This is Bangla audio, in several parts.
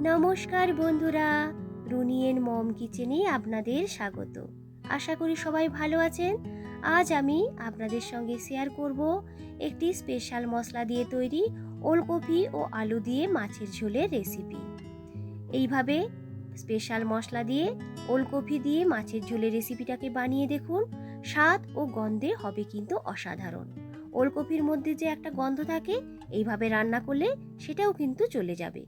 নমস্কার বন্ধুরা, রুনি এন্ড মম কিচেনে আপনাদের স্বাগত। আশা করি সবাই ভালো আছেন। আজ আমি আপনাদের সঙ্গে শেয়ার করব একটি স্পেশাল মশলা দিয়ে তৈরি ওলকপি ও আলু দিয়ে মাছের ঝোলের রেসিপি। এইভাবে স্পেশাল মশলা দিয়ে ওলকপি দিয়ে মাছের ঝোলের রেসিপিটাকে বানিয়ে দেখুন। স্বাদ ও গন্ধে হবে কিন্তু অসাধারণ। ওলকপির মধ্যে যে একটা গন্ধ থাকে, এইভাবে রান্না করলে সেটাও কিন্তু চলে যাবে।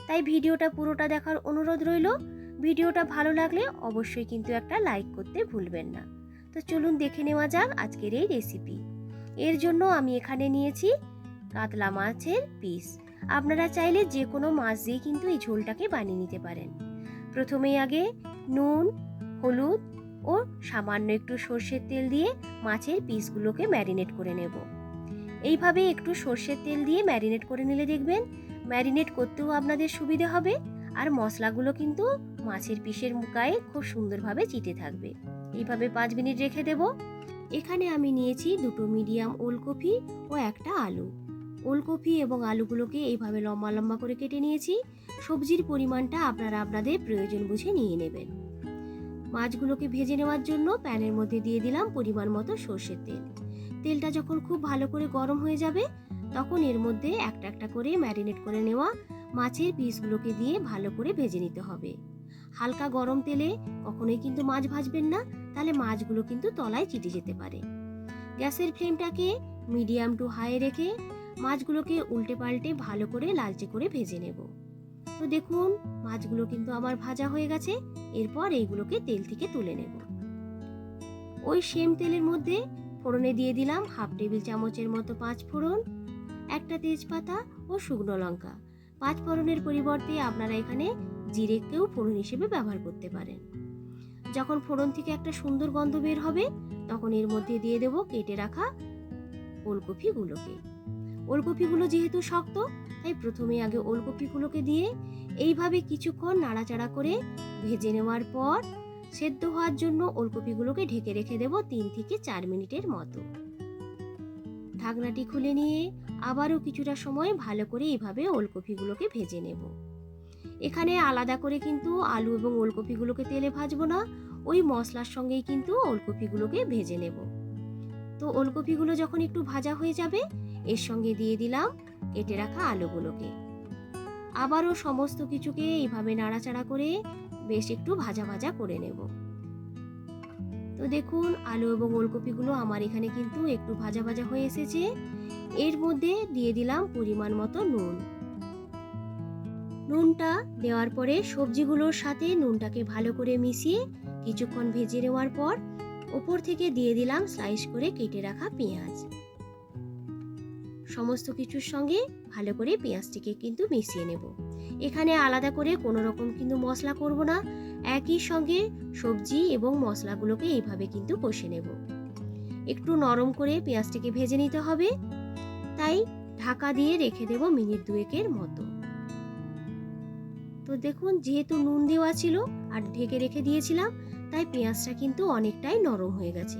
তাই ভিডিওটা পুরোটা দেখার অনুরোধ রইল। ভিডিওটা ভালো লাগলে অবশ্যই কিন্তু একটা লাইক করতে ভুলবেন না। তো চলুন দেখে নেওয়া যাক আজকের এই রেসিপি। এর জন্য আমি এখানে নিয়েছি কাতলা মাছের পিস। আপনারা চাইলে যে কোনো মাছ দিয়ে কিন্তু এই ঝোলটাকে বানিয়ে নিতে পারেন। প্রথমেই আগে নুন, হলুদ ও সামান্য একটু সর্ষের তেল দিয়ে মাছের পিসগুলোকে ম্যারিনেট করে নেব। এইভাবে একটু সর্ষের তেল দিয়ে ম্যারিনেট করে নিলে দেখবেন ম্যারিনেট করতেও আপনাদের সুবিধে হবে, আর মশলাগুলো কিন্তু মাছের পিসের গায়ে খুব সুন্দরভাবে চিটে থাকবে। এইভাবে 5 মিনিট রেখে দেব। এখানে আমি নিয়েছি দুটো মিডিয়াম ওলকপি ও একটা আলু। ওলকপি এবং আলুগুলোকে এইভাবে লম্বা লম্বা করে কেটে নিয়েছি। সবজির পরিমাণটা আপনারা আপনাদের প্রয়োজন বুঝে নিয়ে নেবেন। মাছগুলোকে ভেজে নেওয়ার জন্য প্যানের মধ্যে দিয়ে দিলাম পরিমাণ মতো সর্ষের তেল। তেলটা যখন খুব ভালো করে গরম হয়ে যাবে, তখন এর মধ্যে একটা একটা করে ম্যারিনেট করে নেওয়া মাছের পিসগুলোকে দিয়ে ভালো করে ভেজে নিতে হবে। হালকা গরম তেলে কখনোই কিন্তু মাছ ভাজবেন না, তাহলে মাছগুলো কিন্তু তলায় চিটে যেতে পারে। গ্যাসের ফ্লেমটাকে মিডিয়াম টু হাই রেখে মাছগুলোকে উল্টে পাল্টে ভালো করে লালচে করে ভেজে নেব। তো দেখুন মাছগুলো কিন্তু আমার ভাজা হয়ে গেছে। এরপর এইগুলোকে তেল থেকে তুলে নেব। ওই সেম তেলের মধ্যে ফোড়নে দিয়ে দিলাম 1/2 টেবিল চামচের মতো 5 ফোড়ন, একটা তেজপাতা ও শুকনো লঙ্কা। 5 ফোড়নের পরিবর্তে আপনারা এখানে জিরেকেও ফোড়ন হিসেবে ব্যবহার করতে পারেন। যখন ফোড়ন থেকে একটা সুন্দর গন্ধ বের হবে, তখন এর মধ্যে দিয়ে দেব কেটে রাখা ওলকপিগুলোকে। ওলকপিগুলো যেহেতু শক্ত, তাই প্রথমে আগে ওলকপিগুলোকে দিয়ে এইভাবে কিছুক্ষণ নাড়াচাড়া করে ভেজে নেওয়ার পর সেদ্ধ হওয়ার জন্য ওলকপিগুলোকে ঢেকে রেখে দেব 3 থেকে 4 মিনিটের মতো। ঢাকনাটি খুলে নিয়ে আবারও কিছুটা সময় ভালো করে এইভাবে ওলকপিগুলোকে ভেজে নেব। এখানে আলাদা করে কিন্তু আলু এবং ওলকপিগুলোকে তেলে ভাজবো না, ওই মশলার সঙ্গেই কিন্তু ওলকপিগুলোকে ভেজে নেব। তো ওলকপিগুলো যখন একটু ভাজা হয়ে যাবে, এর সঙ্গে দিয়ে দিলাম কেটে রাখা আলুগুলোকে। আবারও সমস্ত কিছুকে এইভাবে নাড়াচাড়া করে বেশ একটু ভাজা ভাজা করে নেব। তো দেখুন আলু এবং ওলকপিগুলো আমার এখানে কিন্তু একটু ভাজা ভাজা হয়ে এসেছে। এর মধ্যে দিয়ে দিলাম পরিমাণ মতো নুন। নুনটা দেওয়ার পরে সবজিগুলোর সাথে নুনটাকে ভালো করে মিশিয়ে কিছুক্ষণ ভেজে নেওয়ার পর ওপর থেকে দিয়ে দিলাম স্লাইস করে কেটে রাখা পেঁয়াজ। সমস্ত কিছুর সঙ্গে ভালো করে পেঁয়াজটিকে কিন্তু মিশিয়ে নেব। এখানে আলাদা করে কোনো রকম কিন্তু মশলা করব না, একই সঙ্গে সবজি এবং মশলাগুলোকে এইভাবে কিন্তু কষে নেব। একটু নরম করে পেঁয়াজটিকে ভেজে নিতে হবে, তাই ঢাকা দিয়ে রেখে দেব মিনিট 2 মতো। তো দেখুন যেহেতু নুন দেওয়া ছিল আর ঢেকে রেখে দিয়েছিলাম, তাই পেঁয়াজটা কিন্তু অনেকটাই নরম হয়ে গেছে।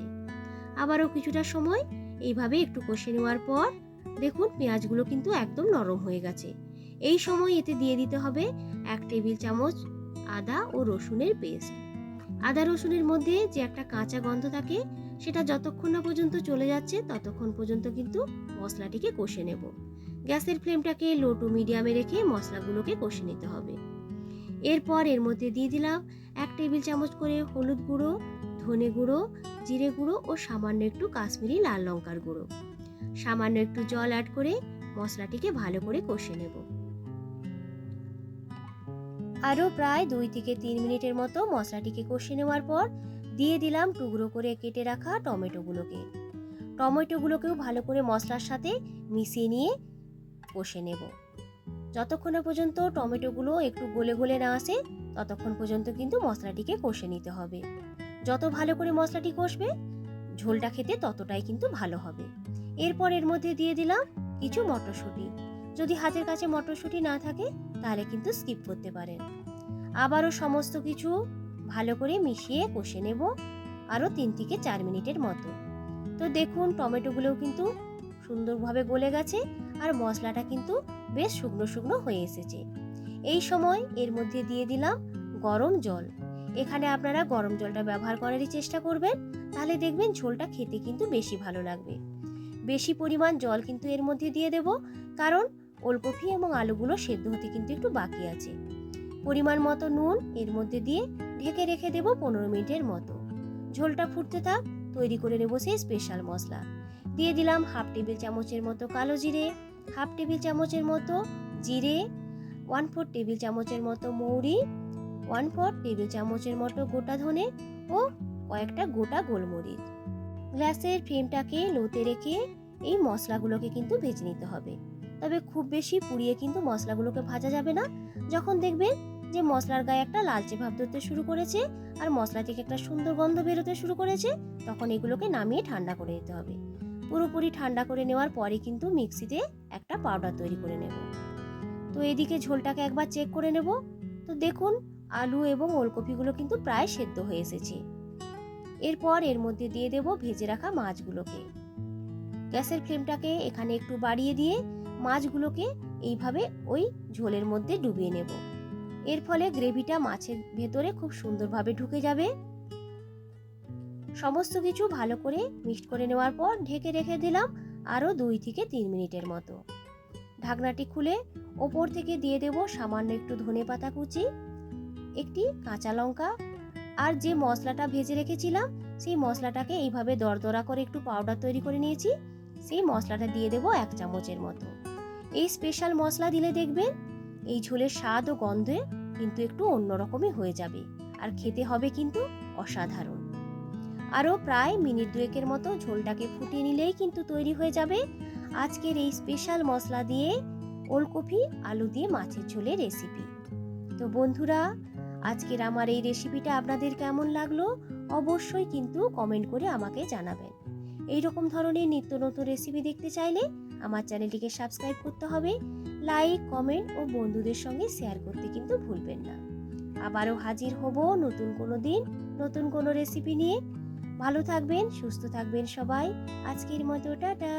আবারও কিছুটা সময় এইভাবে একটু কষে নেওয়ার পর দেখুন পেঁয়াজগুলো কিন্তু একদম নরম হয়ে গেছে। এই সময় এতে দিয়ে দিতে হবে 1 টেবিল চামচ আদা ও রসুনের পেস্ট। আদা রসুনের মধ্যে যে একটা কাঁচা গন্ধ থাকে, সেটা যতক্ষণ না পর্যন্ত চলে যাচ্ছে ততক্ষণ পর্যন্ত কিন্তু মশলাটিকে কষে নেব। গ্যাসের ফ্লেমটাকে লো টু মিডিয়ামে রেখে মশলাগুলোকে কষে নিতে হবে। এরপর এর মধ্যে দিয়ে দিলাম 1 টেবিল চামচ করে হলুদ গুঁড়ো, ধনে গুঁড়ো, জিরে গুঁড়ো ও সামান্য একটু কাশ্মীরি লাল লঙ্কার গুঁড়ো। সামান্য একটু জল অ্যাড করে মশলাটিকে ভালো করে কষে নেব। আরও প্রায় 2 থেকে 3 মিনিটের মতো মশলাটিকে কষে নেওয়ার পর দিয়ে দিলাম টুকরো করে কেটে রাখা টমেটোগুলোকে। টমেটোগুলোকেও ভালো করে মশলার সাথে মিশিয়ে নিয়ে কষে নেব। যতক্ষণ না পর্যন্ত টমেটোগুলো একটু গলে গলে না আসে, ততক্ষণ পর্যন্ত কিন্তু মশলাটিকে কষে নিতে হবে। যত ভালো করে মশলাটি কষবে, ঝোলটা খেতে ততটাই কিন্তু ভালো হবে। এরপর এর মধ্যে দিয়ে দিলাম কিছু মটরশুঁটি। যদি হাতের কাছে মটরশুঁটি না থাকে, তাহলে কিন্তু স্কিপ করতে পারেন। আবারও সমস্ত কিছু ভালো করে মিশিয়ে কষে নেব আরও 3 থেকে 4 মিনিটের মতো। তো দেখুন টমেটোগুলোও কিন্তু সুন্দরভাবে গলে গেছে আর মশলাটা কিন্তু বেশ শুকনো শুকনো হয়ে এসেছে। এই সময় এর মধ্যে দিয়ে দিলাম গরম জল। এখানে আপনারা গরম জলটা ব্যবহার করারই চেষ্টা করবেন, তাহলে দেখবেন ঝোলটা খেতে কিন্তু বেশি ভালো লাগবে। বেশি পরিমাণ জল কিন্তু এর মধ্যে দিয়ে দেব, কারণ ওলকপি এবং আলুগুলো সেদ্ধ হতে কিন্তু একটু বাকি আছে। পরিমাণ মতো নুন এর মধ্যে দিয়ে ঢেকে রেখে দেব 15 মিনিটের মতো। ঝোলটা ফুটতে থাক, তৈরি করে নেব সেই স্পেশাল মশলা। দিয়ে দিলাম হাফ টেবিল চামচের মতো কালো জিরে, হাফ টেবিল চামচের মতো জিরে, 1/4 টেবিল চামচের মতো মৌরি, 1/4 টেবিল চামচের মতো গোটা ধনে ও কয়েকটা গোটা গোলমরিচ। গ্যাসের ফ্লেমটাকে লোতে রেখে এই মশলাগুলোকে কিন্তু ভেজে নিতে হবে। তবে খুব বেশি পুড়িয়ে কিন্তু মশলাগুলোকে ভাজা যাবে না। যখন দেখবেন যে মশলার গায়ে একটা লালচে ভাব ধরতে শুরু করেছে আর মশলা থেকে একটা সুন্দর গন্ধ বেরোতে শুরু করেছে, তখন এগুলোকে নামিয়ে ঠান্ডা করে নিতে হবে। পুরোপুরি ঠান্ডা করে নেওয়ার পরে কিন্তু মিক্সিতে একটা পাউডার তৈরি করে নেব। তো এদিকে ঝোলটাকে একবার চেক করে নেব। তো দেখুন আলু এবং ওলকপিগুলো কিন্তু প্রায় সেদ্ধ হয়ে এসেছে। এরপর এর মধ্যে দিয়ে দেব ভেজে রাখা মাছগুলোকে। গ্যাসের ফ্লেমটাকে এখানে একটু বাড়িয়ে দিয়ে মাছগুলোকে এইভাবে ওই ঝোলের মধ্যে ডুবিয়ে নেব। এর ফলে গ্রেভিটা মাছের ভেতরে খুব সুন্দরভাবে ঢুকে যাবে। সমস্ত কিছু ভালো করে মিক্সড করে নেওয়ার পর ঢেকে রেখে দিলাম আরও 2 থেকে 3 মিনিটের মতো। ঢাকনাটি খুলে ওপর থেকে দিয়ে দেব সামান্য একটু ধনেপাতা কুচি, একটি কাঁচা লঙ্কা, আর যে মশলাটা ভেজে রেখেছিলাম সেই মশলাটাকে এইভাবে দরদরা করে একটু পাউডার তৈরি করে নিয়েছি, সেই মশলাটা দিয়ে দেব 1 চামচের মতো। এই স্পেশাল মশলা দিলে দেখবেন এই ঝোলের স্বাদ ও গন্ধে কিন্তু একটু অন্যরকমই হয়ে যাবে, আর খেতে হবে কিন্তু অসাধারণ। আরও প্রায় মিনিট 2 মতো ঝোলটাকে ফুটিয়ে নিলেই কিন্তু তৈরি হয়ে যাবে আজকের এই স্পেশাল মশলা দিয়ে ওলকপি আলু দিয়ে মাছের ঝোলের রেসিপি। তো বন্ধুরা, আজকের আমার এই রেসিপিটা আপনাদের কেমন লাগলো অবশ্যই কিন্তু কমেন্ট করে আমাকে জানাবেন। এই রকম ধরনের নিত্য নতুন রেসিপি দেখতে চাইলে আমার চ্যানেলটিকে সাবস্ক্রাইব করতে হবে, লাইক, কমেন্ট ও বন্ধুদের সঙ্গে শেয়ার করতে কিন্তু ভুলবেন না। আবারও হাজির হব নতুন কোনো দিন নতুন কোনো রেসিপি নিয়ে। ভালো থাকবেন, সুস্থ থাকবেন সবাই। আজকের মতো টাটা।